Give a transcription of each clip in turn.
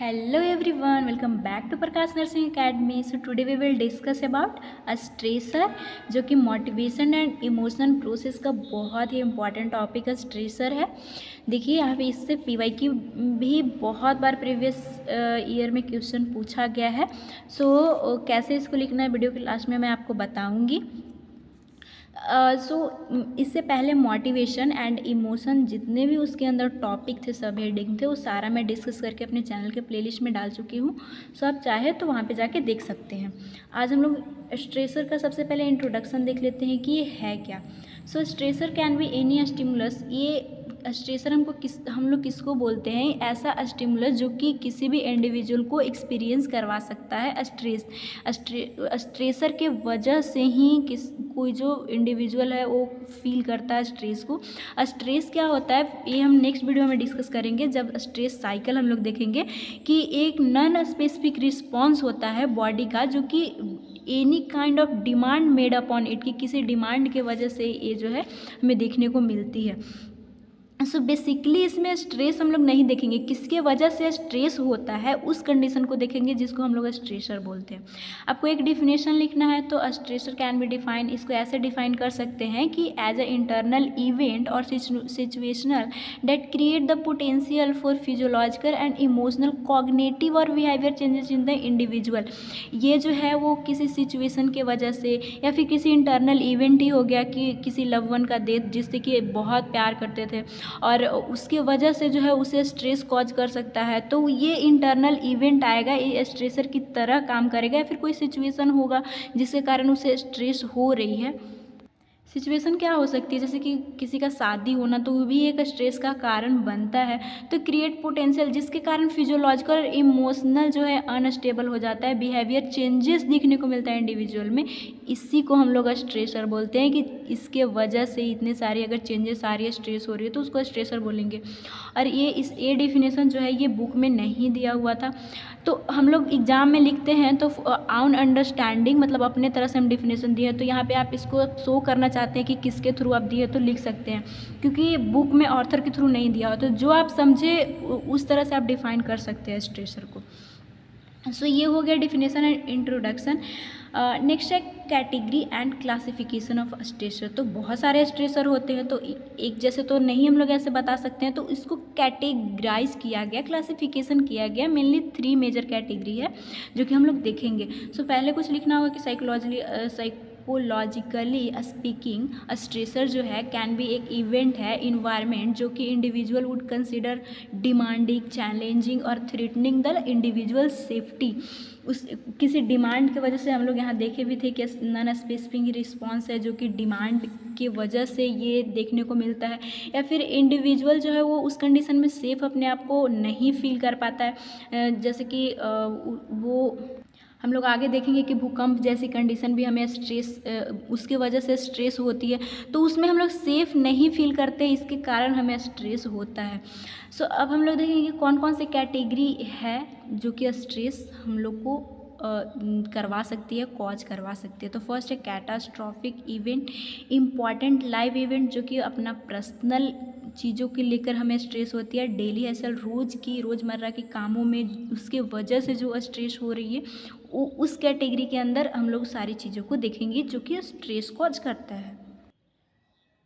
Hello everyone, welcome back to Prakash Nursing Academy. So today we will discuss about a stressor जो कि motivation and emotion process का बहुत ही important topic है। Stressor है। देखिए यहाँ पे इससे PYQ भी बहुत बार प्रीवियस ईयर में क्वेश्चन पूछा गया है। कैसे इसको लिखना है वीडियो के लास्ट में मैं आपको बताऊँगी। इससे पहले मोटिवेशन एंड इमोशन जितने भी उसके अंदर टॉपिक थे, सब हेडिंग थे, वो सारा मैं डिस्कस करके अपने चैनल के प्लेलिस्ट में डाल चुकी हूँ। आप चाहे तो वहाँ पे जाके देख सकते हैं। आज हम लोग स्ट्रेसर का सबसे पहले इंट्रोडक्शन देख लेते हैं कि ये है क्या। Stressor can be any stimulus. ये स्ट्रेसर हम लोग किसको बोलते हैं? ऐसा स्टिमुलस जो कि किसी भी इंडिविजुअल को एक्सपीरियंस करवा सकता है। स्ट्रेसर के वजह से ही कोई जो इंडिविजुअल है वो फील करता है स्ट्रेस को। स्ट्रेस क्या होता है ये हम नेक्स्ट वीडियो में डिस्कस करेंगे, जब स्ट्रेस साइकिल हम लोग देखेंगे कि एक नॉन स्पेसिफिक रिस्पॉन्स होता है बॉडी का, जो कि any kind of demand made upon it, कि किसी डिमांड के वजह से ये जो है हमें देखने को मिलती है। बेसिकली इसमें स्ट्रेस हम लोग नहीं देखेंगे, किसके वजह से स्ट्रेस होता है उस कंडीशन को देखेंगे जिसको हम लोग स्ट्रेसर बोलते हैं। आपको एक डिफिनेशन लिखना है तो स्ट्रेसर कैन बी डिफाइन, इसको ऐसे डिफाइन कर सकते हैं कि एज ए इंटरनल इवेंट और situational that create the potential for physiological and emotional cognitive और behaviour changes in the individual. ये जो है वो किसी सिचुएशन के वजह से या फिर किसी इंटरनल इवेंट ही हो गया कि किसी लव वन का डेथ जिससे कि बहुत प्यार करते थे और उसके वजह से जो है उसे स्ट्रेस कॉज कर सकता है, तो ये इंटरनल इवेंट आएगा, ये स्ट्रेसर की तरह काम करेगा। या फिर कोई सिचुएशन होगा जिसके कारण उसे स्ट्रेस हो रही है। सिचुएशन क्या हो सकती है, जैसे कि किसी का शादी होना, तो वो भी एक स्ट्रेस का कारण बनता है। तो क्रिएट पोटेंशियल, जिसके कारण फिजियोलॉजिकल और इमोशनल जो है अनस्टेबल हो जाता है, बिहेवियर चेंजेस दिखने को मिलता है इंडिविजुअल में। इसी को हम लोग स्ट्रेसर बोलते हैं कि इसके वजह से इतने सारी अगर चेंजेस आ रही है, स्ट्रेस हो रही है, तो उसको स्ट्रेसर बोलेंगे। और ये डिफिनेशन जो है ये बुक में नहीं दिया हुआ था, तो हम लोग एग्ज़ाम में लिखते हैं तो ऑन अंडरस्टैंडिंग मतलब अपने तरह से हम डिफिनेशन दिए हैं। तो यहाँ पे आप इसको शो करना चाहते हैं कि किसके थ्रू आप दिए तो लिख सकते हैं, क्योंकि बुक में ऑथर के थ्रू नहीं दिया हो, तो जो आप समझे उस तरह से आप डिफाइन कर सकते हैं स्ट्रेसर को। ये हो गया डिफिनेशन एंड इंट्रोडक्शन। नेक्स्ट है category and classification of stressor. तो बहुत सारे स्ट्रेसर होते हैं, तो एक जैसे तो नहीं हम लोग ऐसे बता सकते हैं, तो इसको कैटेगराइज किया गया, क्लासिफिकेशन किया गया। मेनली 3 मेजर कैटेगरी है जो कि हम लोग देखेंगे। पहले कुछ लिखना होगा कि साइकोलॉजिकली स्पीकिंग स्ट्रेसर जो है कैन बी एक इवेंट है, इन्वायरमेंट जो कि individual would consider demanding, challenging और थ्रेटनिंग द इंडिविजुअल सेफ्टी। उस किसी डिमांड की वजह से, हम लोग यहाँ देखे भी थे कि नॉन स्पेसिफिक रिस्पॉन्स है जो कि डिमांड की वजह से ये देखने को मिलता है, या फिर इंडिविजुअल जो है वो उस कंडीशन में सेफ अपने आप को नहीं फील कर पाता है। जैसे कि वो हम लोग आगे देखेंगे कि भूकंप जैसी कंडीशन भी हमें स्ट्रेस, उसके वजह से स्ट्रेस होती है, तो उसमें हम लोग सेफ़ नहीं फील करते, इसके कारण हमें स्ट्रेस होता है। अब हम लोग देखेंगे कौन कौन सी कैटेगरी है जो कि स्ट्रेस हम लोग को करवा सकती है, कॉज करवा सकती है। तो फर्स्ट है catastrophic event, important live event जो कि अपना पर्सनल चीज़ों के लेकर हमें स्ट्रेस होती है। डेली असल रोज़मर्रा के कामों में उसके वजह से जो स्ट्रेस हो रही है, उस कैटेगरी के अंदर हम लोग सारी चीज़ों को देखेंगे जो कि स्ट्रेस कॉज करता है।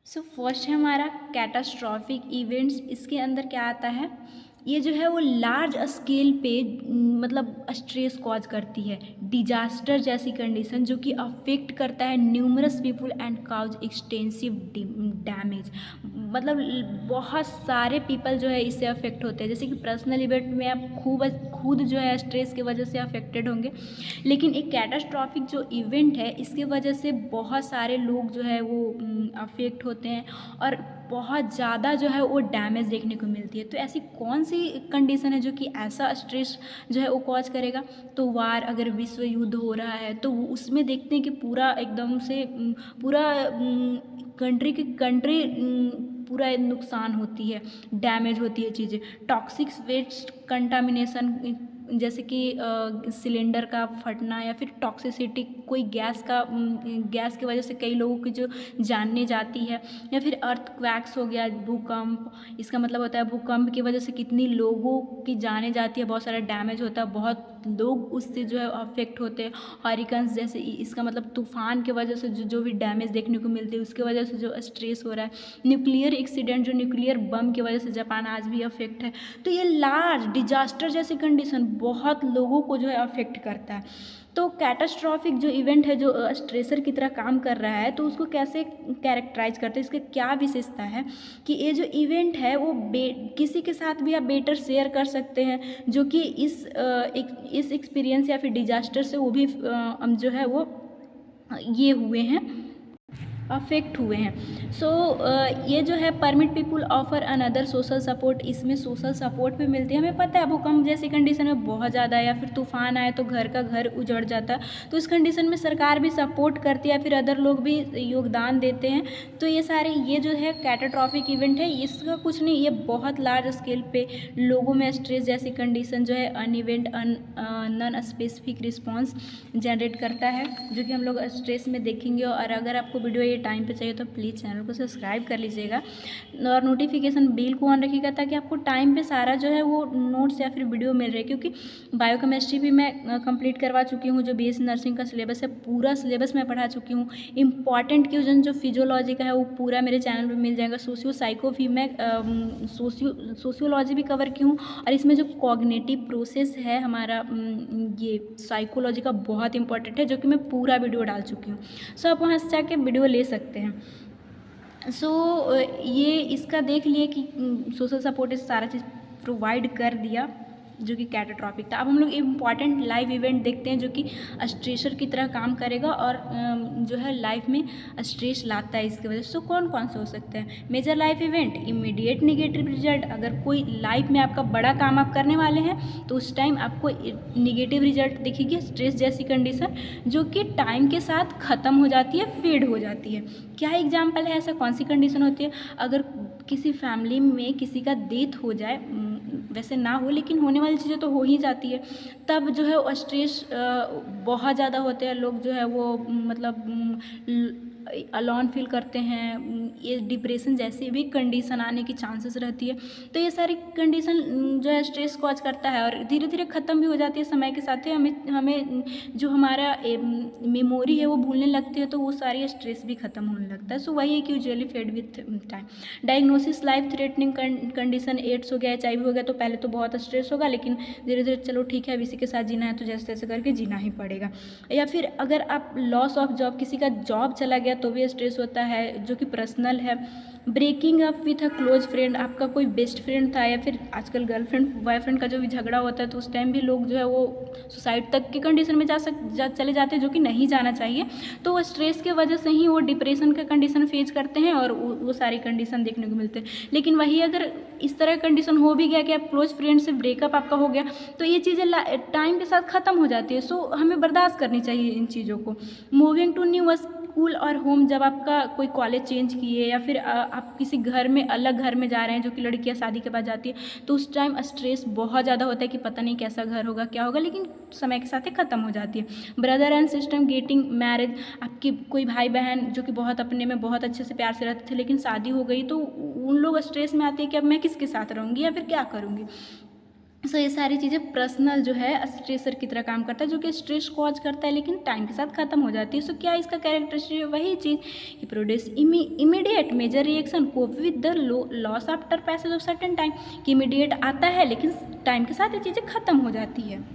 फर्स्ट है हमारा कैटास्ट्रॉफिक इवेंट्स। इसके अंदर क्या आता है, ये जो है वो लार्ज स्केल पे मतलब स्ट्रेस कॉज करती है। डिजास्टर जैसी कंडीशन जो कि अफेक्ट करता है numerous people and cause extensive damage, मतलब बहुत सारे पीपल जो है इससे अफेक्ट होते हैं। जैसे कि पर्सनल इवेंट में आप खुद जो है स्ट्रेस की वजह से अफेक्टेड होंगे, लेकिन एक कैटास्ट्रॉफिक जो इवेंट है इसके वजह से बहुत सारे लोग जो है वो अफेक्ट होते हैं और बहुत ज़्यादा जो है वो डैमेज देखने को मिलती है। तो ऐसी कौन सी कंडीशन है जो कि ऐसा स्ट्रेस जो है वो कॉज करेगा? तो वार, अगर विश्व युद्ध हो रहा है तो उसमें देखते हैं कि पूरा एकदम से पूरा कंट्री पूरा नुकसान होती है, डैमेज होती है चीज़ें। टॉक्सिक वेस्ट कंटामिनेशन जैसे कि सिलेंडर का फटना या फिर टॉक्सिसिटी, कोई गैस की वजह से कई लोगों की जो जानें जाती है, या फिर अर्थक्वैक्स हो गया, भूकंप। इसका मतलब होता है भूकंप की वजह से कितनी लोगों की जानें जाती है, बहुत सारा डैमेज होता है, बहुत लोग उससे जो है अफेक्ट होते हैं। हरिकेन्स जैसे इसका मतलब तूफान की वजह से जो भी डैमेज देखने को मिलती है, उसकी वजह से जो स्ट्रेस हो रहा है। न्यूक्लियर एक्सीडेंट, जो न्यूक्लियर बम की वजह से जापान आज भी अफेक्ट है। तो ये लार्ज डिजास्टर जैसी कंडीशन बहुत लोगों को जो है अफेक्ट करता है। तो कैटास्ट्रॉफिक जो इवेंट है, जो स्ट्रेसर की तरह काम कर रहा है, तो उसको कैसे कैरेक्टराइज करते हैं, इसका क्या विशेषता है कि ये जो इवेंट है वो किसी के साथ भी आप बेटर शेयर कर सकते हैं, जो कि इस एक्सपीरियंस या फिर डिजास्टर से वो भी जो है वो ये हुए हैं, अफेक्ट हुए हैं। सो ये जो है permit people offer another social support, इसमें सोशल सपोर्ट भी मिलती है। हमें पता है भूकंप जैसी कंडीशन में बहुत ज़्यादा, या फिर तूफान आए तो घर का घर उजड़ जाता है, तो इस कंडीशन में सरकार भी सपोर्ट करती है, फिर अदर लोग भी योगदान देते हैं। तो ये जो है कैटास्ट्रॉफिक इवेंट है, इसका कुछ नहीं, ये बहुत लार्ज स्केल पे लोगों में स्ट्रेस जैसी कंडीशन जो है नॉन स्पेसिफिक रिस्पॉन्स जनरेट करता है, जो कि हम लोग स्ट्रेस में देखेंगे। और अगर आपको वीडियो टाइम पे चाहिए तो प्लीज़ चैनल को सब्सक्राइब कर लीजिएगा और नोटिफिकेशन बेल को ऑन रखिएगा, ताकि आपको टाइम पे सारा जो है वो नोट्स या फिर वीडियो मिल रहे। क्योंकि बायोकेमिस्ट्री भी मैं कंप्लीट करवा चुकी हूँ, जो बीएससी नर्सिंग का सिलेबस है, पूरा सिलेबस मैं पढ़ा चुकी हूँ। इंपॉर्टेंट क्वेश्चन जो फिजियोलॉजी का है वो पूरा मेरे चैनल पर मिल जाएगा। सोशियो साइको भी मैं सोशियोलॉजी भी कवर की हूँ, और इसमें जो कॉग्निटिव प्रोसेस है हमारा, ये साइकोलॉजी का बहुत इंपॉर्टेंट है, जो कि मैं पूरा वीडियो डाल चुकी हूँ। सो आप वहाँ से जाके वीडियो ले सकते हैं। सो ये इसका देख लिए कि सोशल सपोर्ट इस सारा चीज़ प्रोवाइड कर दिया, जो कि कैटास्ट्रॉफिक था। अब हम लोग इम्पॉर्टेंट लाइव इवेंट देखते हैं, जो कि स्ट्रेसर की तरह काम करेगा और जो है लाइफ में स्ट्रेस लाता है इसकी वजह से। तो कौन कौन से हो सकते हैं major life event? Immediate negative result, अगर कोई लाइफ में आपका बड़ा काम आप करने वाले हैं तो उस टाइम आपको निगेटिव रिजल्ट दिखेगी, स्ट्रेस जैसी कंडीशन, जो कि टाइम के साथ ख़त्म हो जाती है, फेड हो जाती है। क्या एग्जाम्पल है, ऐसा कौन सी कंडीशन होती है? अगर किसी फैमिली में किसी का डेथ हो जाए, वैसे ना हो लेकिन होने वाली चीज़ें तो हो ही जाती है, तब जो है वो स्ट्रेस बहुत ज़्यादा होते हैं लोग, जो है वो मतलब अलोन फील करते हैं, ये डिप्रेशन जैसी भी कंडीशन आने की चांसेस रहती है। तो ये सारी कंडीशन जो है स्ट्रेस कॉज करता है, और धीरे धीरे ख़त्म भी हो जाती है समय के साथ ही। हमें जो हमारा मेमोरी है वो भूलने लगती है, तो वो सारी स्ट्रेस भी ख़त्म होने लगता है। सो वही है कि usually fade with time. Diagnosis life threatening condition, AIDS हो गया, HIV हो गया, तो पहले तो बहुत स्ट्रेस होगा, लेकिन धीरे धीरे चलो ठीक है, अब इसी के साथ जीना है तो जैसे तैसे करके जीना ही पड़ेगा। या फिर अगर आप लॉस ऑफ जॉब, किसी का जॉब चला गया तो भी स्ट्रेस होता है, जो कि पर्सनल है। Breaking up with a close friend, आपका कोई बेस्ट फ्रेंड था, या फिर आजकल गर्लफ्रेंड बॉयफ्रेंड का जो भी झगड़ा होता है, तो उस टाइम भी लोग जो है वो सुसाइड तक की कंडीशन में चले जाते हैं, जो कि नहीं जाना चाहिए। तो वो स्ट्रेस के वजह से ही वो डिप्रेशन का कंडीशन फेस करते हैं, और वो सारी कंडीशन देखने को मिलते हैं। लेकिन वही अगर इस तरह कंडीशन हो भी गया कि आप क्लोज फ्रेंड से ब्रेकअप आपका हो गया, तो ये चीज़ें टाइम के साथ ख़त्म हो जाती है। सो हमें बर्दाश्त करनी चाहिए इन चीज़ों को। मूविंग टू न्यू स्कूल और होम, जब आपका कोई कॉलेज चेंज किए, या फिर आप किसी घर में अलग घर में जा रहे हैं, जो कि लड़कियां शादी के बाद जाती है, तो उस टाइम स्ट्रेस बहुत ज़्यादा होता है कि पता नहीं कैसा घर होगा, क्या होगा, लेकिन समय के साथ ही ख़त्म हो जाती है। Brother and sister getting marriage, आपकी कोई भाई बहन जो कि बहुत अपने में बहुत अच्छे से प्यार से रहते थे, लेकिन शादी हो गई, तो उन लोग स्ट्रेस में आती है कि अब मैं किसके साथ रहूँगी या फिर क्या करूँगी। सो ये सारी चीज़ें पर्सनल जो है स्ट्रेसर की तरह काम करता है, जो कि स्ट्रेस कॉज करता है, लेकिन टाइम के साथ ख़त्म हो जाती है। सो क्या इसका कैरेक्टरिस्टिक है? वही चीज़ कि produce immediate major reaction, cope with the loss after passage of certain time, कि इमीडिएट आता है लेकिन टाइम के साथ ये चीज़ें ख़त्म हो जाती है।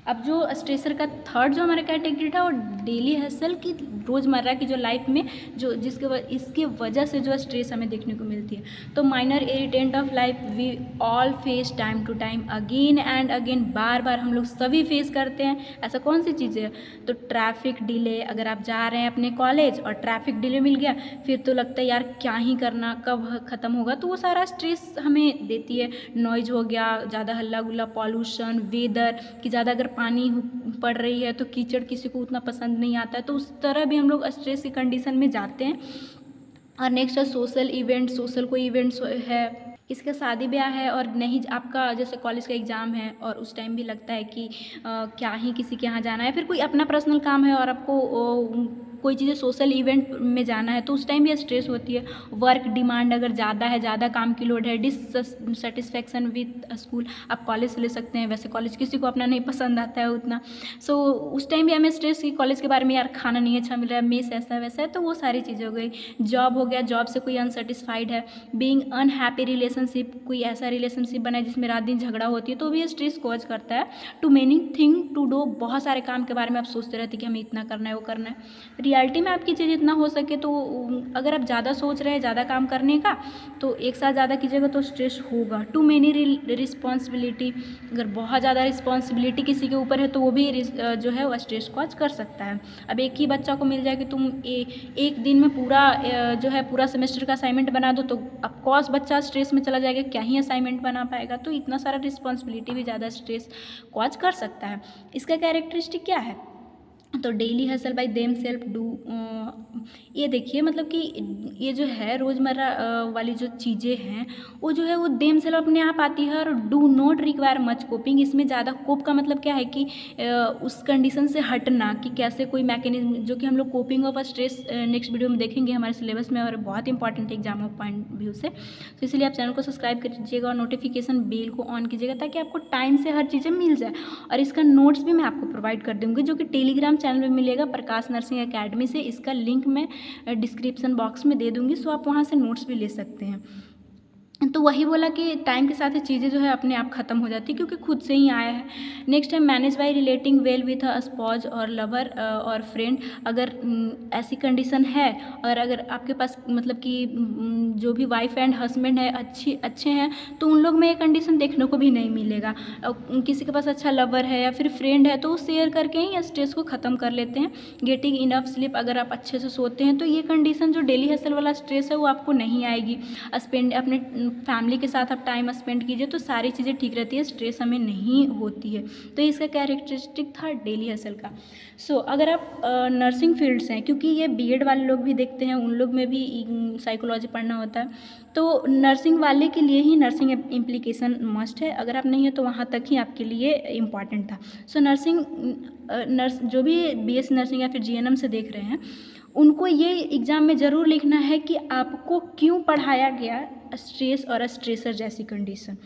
अब जो स्ट्रेसर का थर्ड जो हमारा कैटेगरी था, वो डेली हसल की, रोज़मर्रा की जो लाइफ में जो इसके वजह से जो स्ट्रेस हमें देखने को मिलती है। तो minor irritant of life we all face time to time, again and again, बार बार हम लोग सभी फेस करते हैं। ऐसा कौन सी चीज़ है? तो ट्रैफिक डिले, अगर आप जा रहे हैं अपने कॉलेज और ट्रैफिक डिले मिल गया, फिर तो लगता है यार क्या ही करना, कब ख़त्म होगा, तो वो सारा स्ट्रेस हमें देती है। नॉइज हो गया, ज़्यादा हल्ला गुल्ला, पॉल्यूशन, वेदर कि ज़्यादा अगर पानी पड़ रही है तो कीचड़ किसी को उतना पसंद नहीं आता है, तो उस तरह भी हम लोग स्ट्रेस की कंडीशन में जाते हैं। और नेक्स्ट है सोशल इवेंट, सोशल कोई इवेंट्स है किसी का शादी ब्याह है और नहीं, आपका जैसे कॉलेज का एग्ज़ाम है और उस टाइम भी लगता है कि क्या ही किसी के यहाँ जाना है, फिर कोई अपना पर्सनल काम है और आपको कोई चीज़ें सोशल इवेंट में जाना है, तो उस टाइम भी स्ट्रेस होती है। वर्क डिमांड अगर ज़्यादा है, ज़्यादा काम की लोड है, डिससेटिस्फेक्शन विद स्कूल, आप कॉलेज से ले सकते हैं। वैसे कॉलेज किसी को अपना नहीं पसंद आता है उतना, सो उस टाइम भी हमें स्ट्रेस की कॉलेज के बारे में, यार खाना नहीं अच्छा मिल रहा है, मेस ऐसा वैसा है, तो वो सारी चीज़ें हो गई। जॉब हो गया, जॉब से कोई अनसेटिस्फाइड है, बीइंग अनहैप्पी रिलेशनशिप, कोई ऐसा रिलेशनशिप बना है जिसमें रात दिन झगड़ा होती है, तो भी स्ट्रेस कॉज करता है। Too many thing to do, बहुत सारे काम के बारे में आप सोचते रहते हैं कि हमें इतना करना है, वो करना है। रियलिटी में आपकी चीज़ इतना हो सके तो अगर आप ज़्यादा सोच रहे हैं ज़्यादा काम करने का, तो एक साथ ज़्यादा कीजिएगा तो स्ट्रेस होगा। टू मेनी रिस्पॉन्सिबिलिटी, अगर बहुत ज़्यादा रिस्पॉन्सिबिलिटी किसी के ऊपर है तो वो भी जो है वो स्ट्रेस कॉज कर सकता है। अब एक ही बच्चा को मिल जाए कि तुम एक दिन में पूरा जो है पूरा सेमेस्टर का असाइनमेंट बना दो, तो ऑफकोर्स बच्चा स्ट्रेस में चला जाएगा, क्या ही असाइनमेंट बना पाएगा। तो इतना सारा रिस्पॉन्सिबिलिटी भी ज़्यादा स्ट्रेस कॉज कर सकता है। इसका कैरेक्टरिस्टिक क्या है, तो daily hustle by them self do, ये देखिए मतलब कि ये जो है रोज़मर्रा वाली जो चीज़ें हैं वो जो है वो देम सेल्फ अपने आप आती है, और do not require much coping. इसमें ज़्यादा कोप का मतलब क्या है कि उस कंडीशन से हटना, कि कैसे कोई मैकेनिज्म, जो कि हम लोग coping of stress next video में देखेंगे हमारे सिलेबस में, और बहुत इंपॉर्टेंट है एग्जाम ऑफ पॉइंट व्यू से। तो इसलिए आप चैनल को सब्सक्राइब कीजिएगा और नोटिफिकेशन बेल को ऑन कीजिएगा, ताकि आपको टाइम से हर चीज़ें मिल जाए। और इसका नोट्स भी मैं आपको प्रोवाइड कर दूँगी, जो कि टेलीग्राम चैनल में मिलेगा, प्रकाश नर्सिंग एकेडमी से। इसका लिंक मैं डिस्क्रिप्शन बॉक्स में दे दूँगी, सो आप वहाँ से नोट्स भी ले सकते हैं। तो वही बोला कि टाइम के साथ ये चीज़ें जो है अपने आप ख़त्म हो जाती है, क्योंकि खुद से ही आया है। नेक्स्ट है manage by relating well with a sponge और लवर और फ्रेंड। अगर ऐसी कंडीशन है, और अगर आपके पास मतलब कि जो भी वाइफ एंड हस्बैंड है अच्छे हैं, तो उन लोग में ये कंडीशन देखने को भी नहीं मिलेगा। किसी के पास अच्छा लवर है या फिर फ्रेंड है, तो वो शेयर करके ही स्ट्रेस को ख़त्म कर लेते हैं। गेटिंग इनफ स्लीप, अगर आप अच्छे से सोते हैं तो ये कंडीशन जो डेली हसल वाला स्ट्रेस है वो आपको नहीं आएगी। स्पेंड अपने फैमिली के साथ आप टाइम स्पेंड कीजिए तो सारी चीज़ें ठीक रहती है, स्ट्रेस हमें नहीं होती है। तो इसका कैरेक्टरिस्टिक था डेली हसल का। सो अगर आप नर्सिंग फील्ड्स हैं, क्योंकि ये बीएड वाले लोग भी देखते हैं, उन लोग में भी साइकोलॉजी पढ़ना होता है, तो नर्सिंग वाले के लिए ही नर्सिंग इम्प्लीकेशन मस्ट है। अगर आप नहीं है तो वहाँ तक ही आपके लिए इम्पॉर्टेंट था। सो नर्स जो भी बीएससी नर्सिंग या फिर जीएनएम से देख रहे हैं, उनको ये एग्ज़ाम में ज़रूर लिखना है कि आपको क्यों पढ़ाया गया स्ट्रेस और स्ट्रेसर जैसी कंडीशन।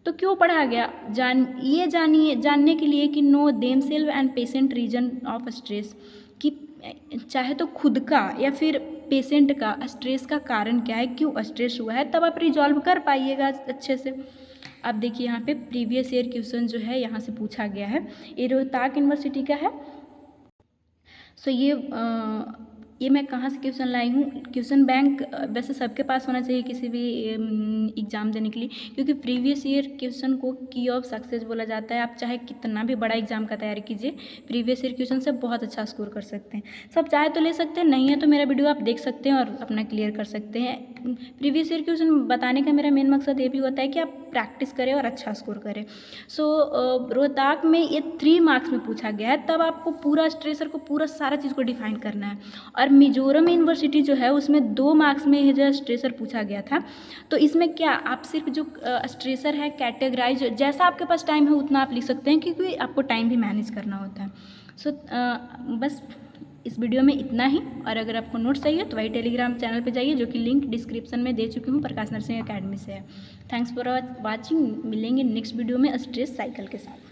तो क्यों पढ़ाया गया, जानने के लिए कि know them self and patient reason of stress, कि चाहे तो खुद का या फिर पेशेंट का स्ट्रेस का कारण क्या है, क्यों स्ट्रेस हुआ है, तब आप रिजॉल्व कर पाइएगा अच्छे से। अब देखिए यहाँ पे प्रीवियस ईयर क्वेश्चन जो है यहाँ से पूछा गया है, ये रोहतक यूनिवर्सिटी का है। सो ये मैं कहाँ से क्वेश्चन लाई हूँ, क्वेश्चन बैंक वैसे सबके पास होना चाहिए किसी भी एग्ज़ाम देने के लिए, क्योंकि प्रीवियस ईयर क्वेश्चन को की ऑफ सक्सेस बोला जाता है। आप चाहे कितना भी बड़ा एग्जाम का तैयारी कीजिए, प्रीवियस ईयर क्वेश्चन से बहुत अच्छा स्कोर कर सकते हैं। सब चाहे तो ले सकते हैं, नहीं है तो मेरा वीडियो आप देख सकते हैं और अपना क्लियर कर सकते हैं। प्रीवियस ईयर क्वेश्चन बताने का मेरा मेन मकसद ये भी होता है कि आप प्रैक्टिस करें और अच्छा स्कोर करें। सो रोहतक में ये 3 मार्क्स में पूछा गया है, तब आपको पूरा स्ट्रेसर को पूरा सारा चीज़ को डिफाइन करना है। और मिजोरम यूनिवर्सिटी जो है उसमें 2 मार्क्स में ये जो स्ट्रेसर पूछा गया था। तो इसमें क्या आप सिर्फ जो स्ट्रेसर है कैटेगराइज, जैसा आपके पास टाइम है उतना आप लिख सकते हैं, क्योंकि आपको टाइम भी मैनेज करना होता है। सो बस इस वीडियो में इतना ही। और अगर आपको नोट्स चाहिए तो वही टेलीग्राम चैनल पे जाइए, जो कि लिंक डिस्क्रिप्शन में दे चुकी हूँ, प्रकाश नर्सिंग एकेडमी से है। Thanks for watching. मिलेंगे नेक्स्ट वीडियो में स्ट्रेस साइकिल के साथ।